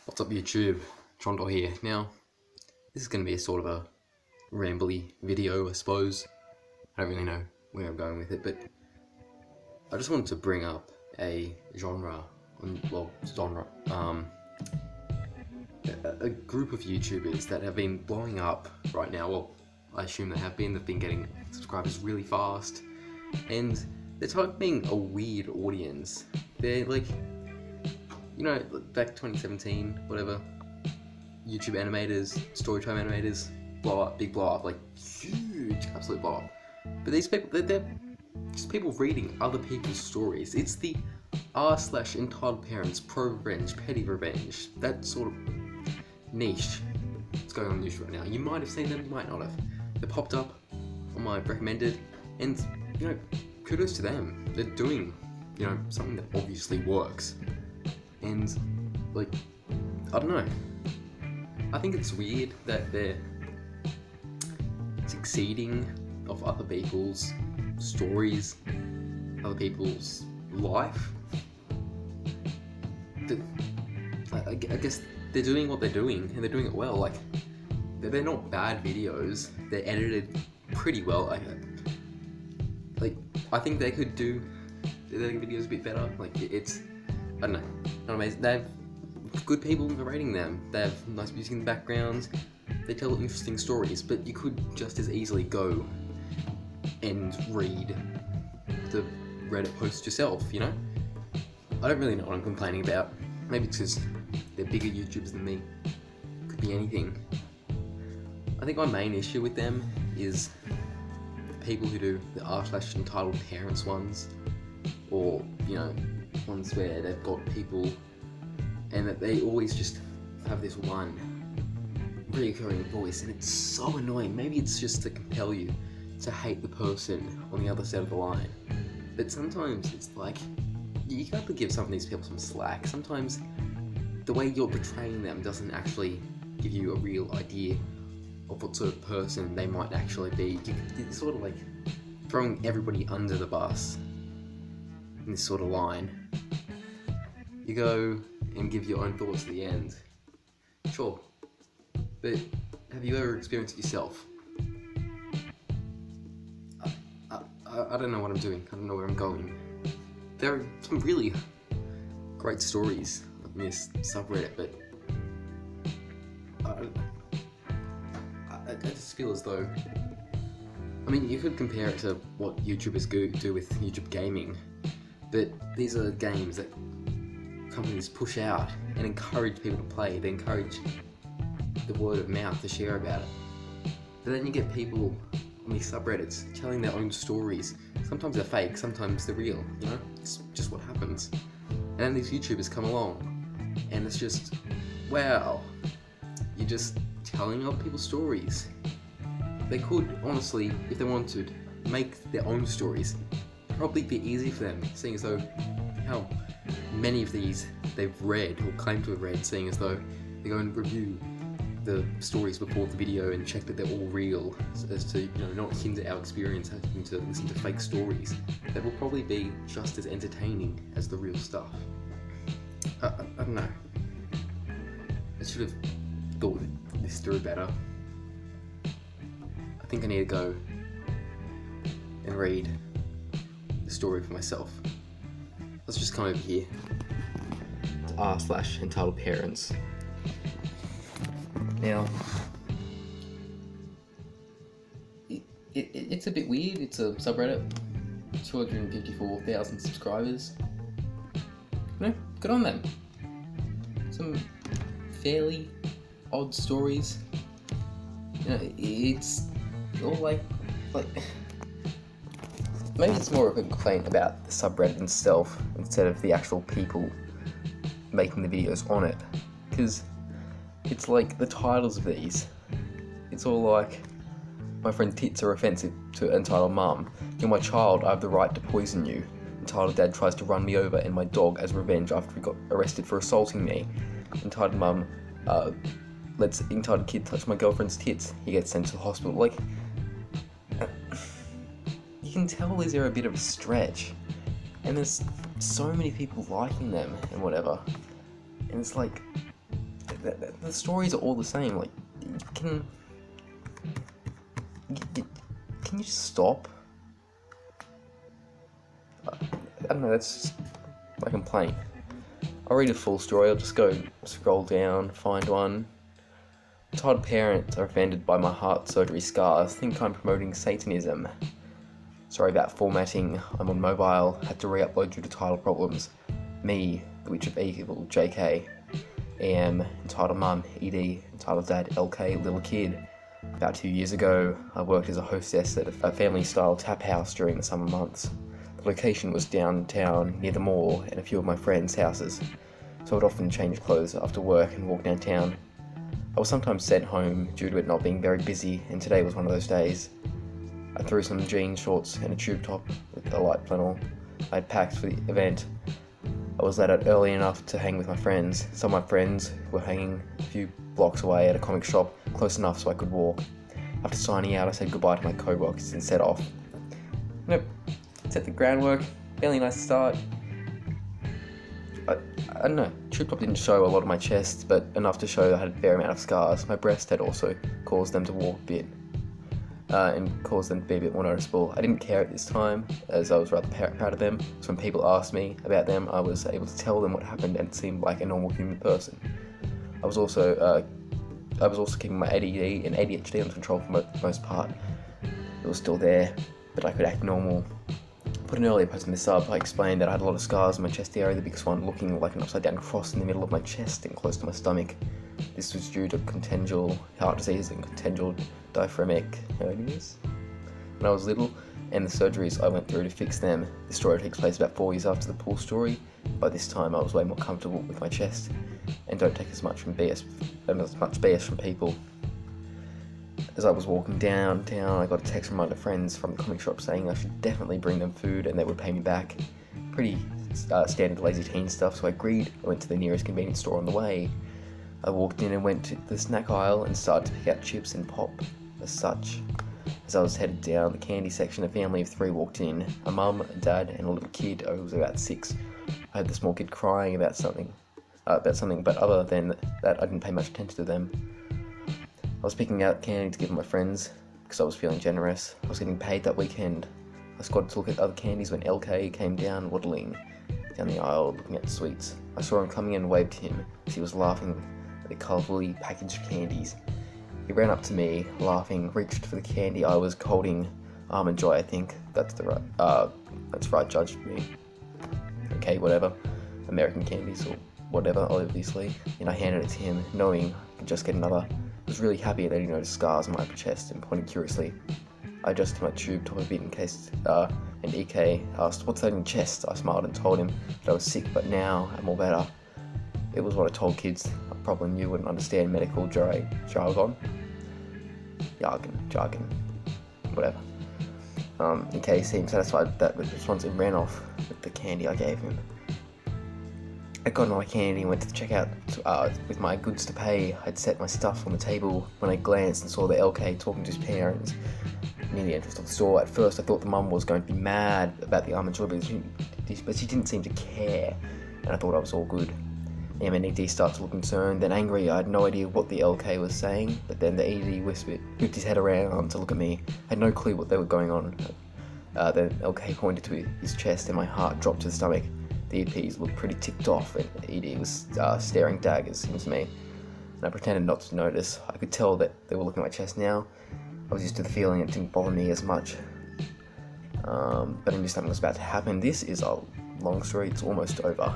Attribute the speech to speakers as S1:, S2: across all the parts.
S1: What's up YouTube, Trondor here. Now, this is going to be a sort of a rambly video, I suppose. I don't really know where I'm going with it, but I just wanted to bring up a a group of YouTubers that have been blowing up right now. Well, I assume they have been. They've been getting subscribers really fast, and they're targeting a weird audience. They're like, you know, back 2017, whatever, YouTube animators, storytime animators, big blow up, like huge, absolute blow up. But these people, they're just people reading other people's stories. It's the r/slash entitled parents, pro revenge, petty revenge, that sort of niche. It's going on the news right now. You might have seen them, you might not have. They popped up on my recommended, and you know, kudos to them. They're doing, you know, something that obviously works. And, like, I don't know, I think it's weird that they're succeeding off other people's stories, other people's life. I guess they're doing what they're doing, and they're doing it well. Like, they're not bad videos, they're edited pretty well. I think they could do their videos a bit better. Like, it's, I don't know, not amazing. They have good people narrating them. They have nice music in the background. They tell interesting stories, but you could just as easily go and read the Reddit post yourself, you know? I don't really know what I'm complaining about. Maybe it's because they're bigger YouTubers than me. Could be anything. I think my main issue with them is people who do the r/slash entitled parents ones, or, you know, ones where they've got people and that they always just have this one recurring voice, and it's so annoying. Maybe it's just to compel you to hate the person on the other side of the line, but sometimes it's like you have to give some of these people some slack. Sometimes the way you're portraying them doesn't actually give you a real idea of what sort of person they might actually be. You're sort of like throwing everybody under the bus in this sort of line. You go and give your own thoughts at the end, sure, but have you ever experienced it yourself? I don't know what I'm doing, I don't know where I'm going. There are some really great stories on this subreddit, but I just feel as though, I mean, you could compare it to what YouTubers do with YouTube gaming, but these are games that companies push out and encourage people to play. They encourage the word of mouth to share about it. But then you get people on these subreddits telling their own stories. Sometimes they're fake, sometimes they're real, you know? It's just what happens. And then these YouTubers come along, and it's just, wow, you're just telling other people's stories. They could, honestly, if they wanted, make their own stories. It'd probably be easy for them, seeing as though how many of these they've read or claim to have read, seeing as though they go and review the stories before the video and check that they're all real, as to, you know, not hinder our experience having to listen to fake stories that will probably be just as entertaining as the real stuff. I don't know. I should have thought this through better. I think I need to go and read the story for myself. Let's just come over here to r/slash entitled parents. Now, it's a bit weird. It's a subreddit, 254,000 subscribers. You know, good on them. Some fairly odd stories. You know, it's all like maybe it's more of a complaint about the subreddit itself instead of the actual people making the videos on it, because it's like the titles of these, it's all like, my friend tits are offensive to entitled mum, you're my child, I have the right to poison you, entitled dad tries to run me over and my dog as revenge after he got arrested for assaulting me, entitled mum lets entitled kid touch my girlfriend's tits, he gets sent to the hospital. Like, you can tell these are a bit of a stretch, and there's so many people liking them and whatever, and it's like, the stories are all the same. Like, can you just stop? I don't know, that's just my complaint. I'll read a full story, I'll just go scroll down, find one. Entitled parents are offended by my heart surgery scars, think I'm promoting Satanism. Sorry about formatting, I'm on mobile, had to re-upload due to title problems. Me, the Witch of Evil, JK. AM, entitled mum, ED, entitled dad, LK, little kid. About 2 years ago, I worked as a hostess at a family-style tap house during the summer months. The location was downtown, near the mall, and a few of my friends' houses, so I'd often change clothes after work and walk downtown. I was sometimes sent home due to it not being very busy, and today was one of those days. I threw some jean shorts and a tube top with a light flannel I'd packed for the event. I was let out early enough to hang with my friends. Some of my friends were hanging a few blocks away at a comic shop, close enough so I could walk. After signing out, I said goodbye to my co-workers and set off. Nope, set the groundwork, fairly nice start. I don't know, tube top didn't show a lot of my chest, but enough to show I had a fair amount of scars. My breast had also caused them to walk a bit. And caused them to be a bit more noticeable. I didn't care at this time, as I was rather proud of them, so when people asked me about them, I was able to tell them what happened and seemed like a normal human person. I was also keeping my ADD and ADHD under control for the most part. It was still there, but I could act normal. I put an earlier post in the sub, I explained that I had a lot of scars in my chest area, the biggest one looking like an upside down cross in the middle of my chest and close to my stomach. This was due to congenital heart disease and congenital diaphragmatic hernias when I was little, and the surgeries I went through to fix them. The story takes place about 4 years after the pool story. By this time I was way more comfortable with my chest and don't take as much BS from people. As I was walking downtown, I got a text from one of my friends from the comic shop saying I should definitely bring them food and they would pay me back. Pretty standard lazy teen stuff, so I agreed. I went to the nearest convenience store on the way. I walked in and went to the snack aisle and started to pick out chips and pop as such. As I was headed down the candy section, a family of 3 walked in. A mum, a dad, and a little kid who was about 6. I heard the small kid crying about something, but other than that, I didn't pay much attention to them. I was picking out candy to give my friends because I was feeling generous. I was getting paid that weekend. I squatted to look at other candies when LK came down, waddling down the aisle, looking at the sweets. I saw him coming and waved to him as he was laughing at the colourfully packaged candies. He ran up to me, laughing, reached for the candy I was holding. Almond Joy, I think. That's right, judged me. Okay, whatever. American candies or whatever, obviously. And I handed it to him, knowing I could just get another. I was really happy that he noticed scars on my upper chest and pointed curiously. I adjusted my tube top a bit in case, and EK asked, "What's that in your chest?" I smiled and told him that I was sick, but now I'm all better. It was what I told kids I probably knew wouldn't understand medical jargon, whatever. EK seemed satisfied with that response and ran off with the candy I gave him. I got my candy and went to the checkout with my goods to pay. I'd set my stuff on the table when I glanced and saw the LK talking to his parents near the entrance of the store. At first I thought the mum was going to be mad about the almond joy, but she didn't seem to care, and I thought I was all good. The MNED started to look concerned, then angry. I had no idea what the LK was saying, but then the ED whipped his head around to look at me. I had no clue what they were going on. Then LK pointed to his chest and my heart dropped to the stomach. The EPs looked pretty ticked off and ED was staring daggers into me. And I pretended not to notice. I could tell that they were looking at my chest now. I was used to the feeling it didn't bother me as much. But I knew something was about to happen. This is a long story, it's almost over.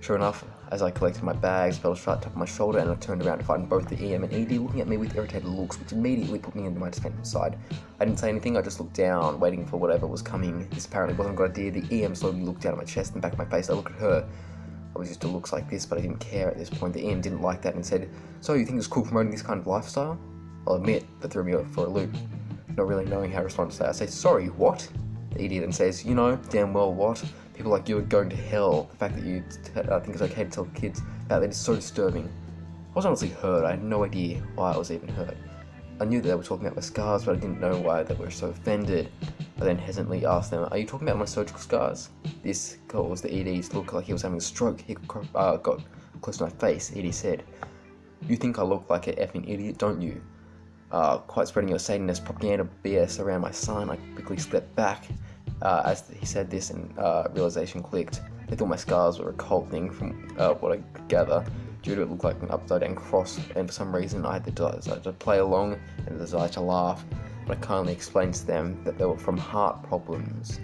S1: Sure enough, as I collected my bags, I felt a sharp tap on my shoulder and I turned around to find both the EM and ED looking at me with irritated looks, which immediately put me into my defensive side. I didn't say anything, I just looked down, waiting for whatever was coming. This apparently wasn't a good idea. The EM slowly looked down at my chest and back of my face. I looked at her. I was used to looks like this, but I didn't care at this point. The EM didn't like that and said, "So you think it's cool promoting this kind of lifestyle?" I'll admit, that threw me for a loop. Not really knowing how to respond to that, I say, "Sorry, what?" The ED then says, "You know damn well what. People like you are going to hell. The fact that you think it's okay to tell kids about that is so disturbing." I was honestly hurt. I had no idea why I was even hurt. I knew that they were talking about my scars, but I didn't know why they were so offended. I then hesitantly asked them, "Are you talking about my surgical scars?" This caused the ED to look like he was having a stroke. He got close to my face. ED said,
S2: You think I look like an effing idiot, don't you? Quite spreading your Satanist propaganda BS around my son. I quickly stepped back as he said this, and realization clicked. They thought my scars were a cult thing from what I could gather, due to it looked like an upside down cross, and for some reason I had the desire to play along and the desire to laugh, but I kindly explained to them that they were from heart problems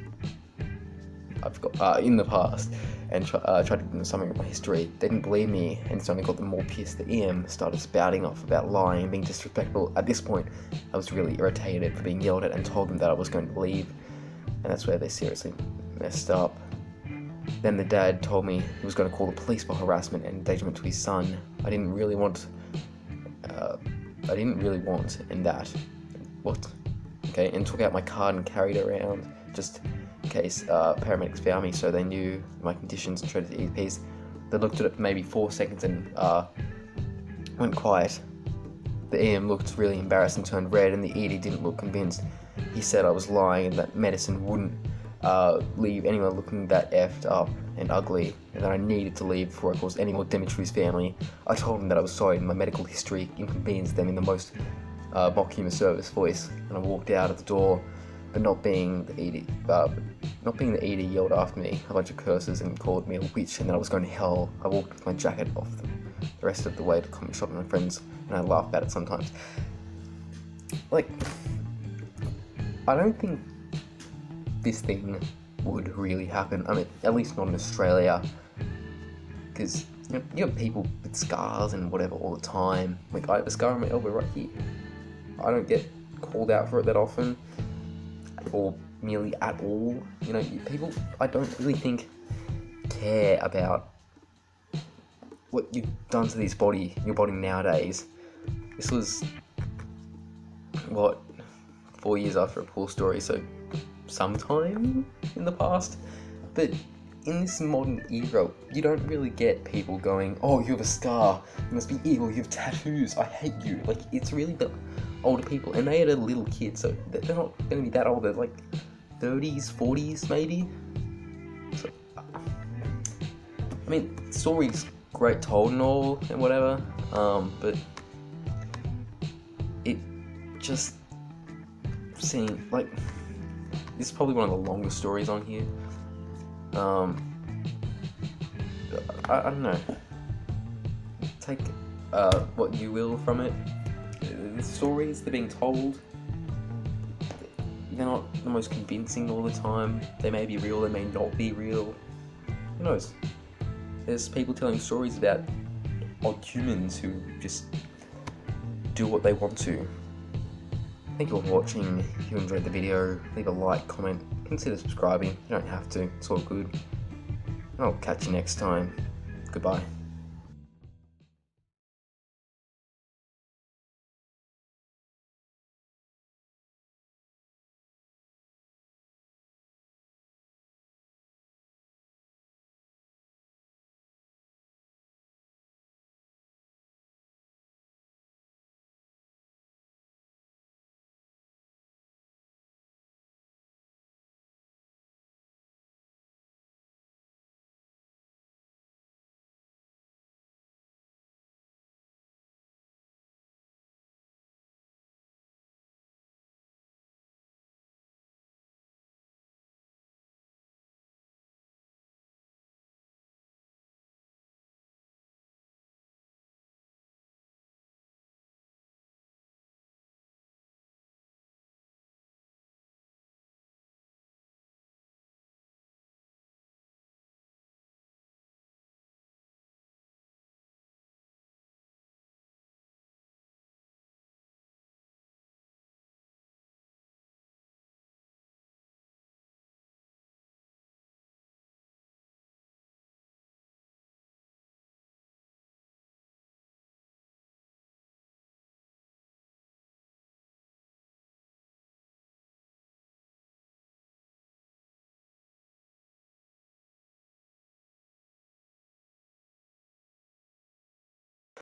S2: I've got in the past, and tried to give them something of my history. They didn't believe me, and it's only got them more pissed. The EM started spouting off about lying and being disrespectful. At this point, I was really irritated for being yelled at and told them that I was going to leave, and that's where they seriously messed up. Then the dad told me he was going to call the police for harassment and endangerment to his son. I didn't really want, and that. What? Okay, and took out my card and carried it around, just in case paramedics found me, so they knew my conditions and tried to ease peace. They looked at it for maybe 4 seconds and went quiet. The EM looked really embarrassed and turned red, and the ED didn't look convinced. He said I was lying and that medicine wouldn't leave anyone looking that effed up and ugly, and that I needed to leave before I caused any more damage to his family. I told him that I was sorry and my medical history inconvenienced them in the most mock human service voice, and I walked out of the door. But not being the ED yelled after me a bunch of curses and called me a witch and that I was going to hell. I walked with my jacket off the rest of the way to the comic shop with my friends, and I laugh about it sometimes. Like, I don't think this thing would really happen. I mean, at least not in Australia, because you have people with scars and whatever all the time. Like, I have a scar on my elbow right here. I don't get called out for it that often, or merely at all. People, I don't really think, care about what you've done to your body nowadays. This was, 4 years after a pool story, so sometime in the past. But in this modern era, you don't really get people going, oh, you have a scar, you must be evil, you have tattoos, I hate you. Like, it's really the older people, and they had a little kid, so they're not going to be that old. They're like 30s, 40s maybe. So, I mean, the story's great told and all, and whatever, but it just seemed like, this is probably one of the longest stories on here. I don't know. Take what you will from it. The stories they're being told, they're not the most convincing all the time. They may be real, they may not be real. Who knows? There's people telling stories about odd humans who just do what they want to. Thank you for watching. If you enjoyed the video, leave a like, comment, consider subscribing. You don't have to, it's all good. I'll catch you next time. Goodbye.